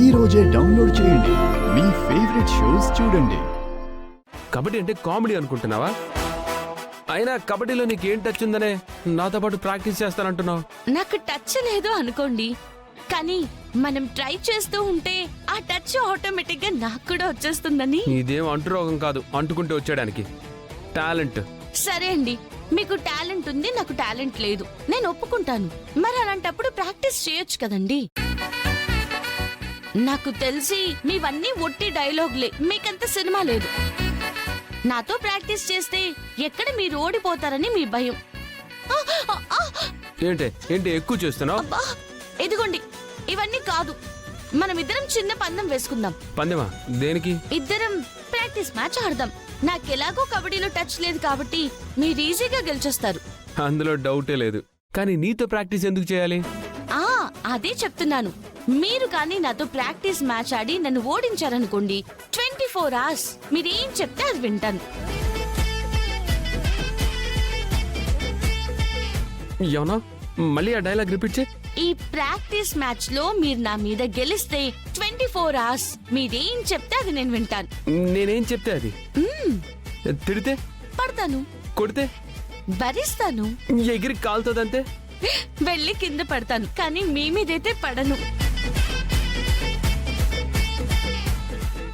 ఈ రోజే డౌన్లోడ్ చేయండి. మీ ఫేవరెట్ షోస్ చూడండి. కబడ్డీ అంటే కామెడీ అనుకుంటున్నావా? అయినా కబడ్డీలో నీకేం టచ్ ఉందనే నాతో పాటు ప్రాక్టీస్ చేస్తానంటున్నావు. నాకు టచ్ లేదు అనుకోండి, కానీ మనం ట్రై చేస్తూ ఉంటే ఆ టచ్ ఆటోమేటిక్ గా నాకు కూడా వచ్చేస్తుందని. ఇదేం అంటురోగం కాదు అంటుకుంటే వచ్చేయడానికి. టాలెంట్. సరే అండి, మీకు టాలెంట్ ఉంది, నాకు టాలెంట్ లేదు, నేను ఒప్పుకుంటాను. మరి అలాంటప్పుడు ప్రాక్టీస్ చేయొచ్చు కదండి. నాకు తెలిసి మీవన్నీ ఒట్టి డైలాగులే, మీకంత సినిమా లేదు. నాతో ప్రాక్టీస్ చేస్తే ఎక్కడ మీరు ఓడిపోతారని మీ భయం. ఆ, ఆ, ఆ! ఏంటి ఎక్కువ చేస్తున్నావు? అబ్బా, ఇదిగోండి, ఇవన్నీ కాదు. మనమిద్దరం చిన్న పందెం వేసుకుందాం. పందెమా? దేనికి? ఇద్దరం ప్రాక్టీస్ మ్యాచ్ ఆడదాం. నాకెలాగో కబడ్డీలో టచ్ లేదు కాబట్టి మీరు ఈజీగా గెలిచొస్తారు. అందులో డౌటే లేదు. కానీ నీతో ప్రాక్టీస్ ఎందుకు చేయాలి? ఆ అదే చెప్తున్నాను. మీరు కానీ నాతో ప్రాక్టీస్ మ్యాచ్ ఆడి నన్ను ఓడించారనుకోండి, 24 hours మీరేం చెప్తే అది వింటాను. అవునా? మళ్ళీ ఆ డైలాగ్ రిపీట్ చే. ఈ ప్రాక్టీస్ మ్యాచ్ లో మీరు నా మీద గెలిస్తే 24 hours మీరేం చెప్తే అది నేను వింటాను. నేనేం చెప్తే అది? తిడితే? పడతాను. కొడితే? భరిస్తాను. ఎగిరి కాలుతుందంతే. వెళ్ళి కింద పడతాను, కానీ మీ మీదైతే పడను.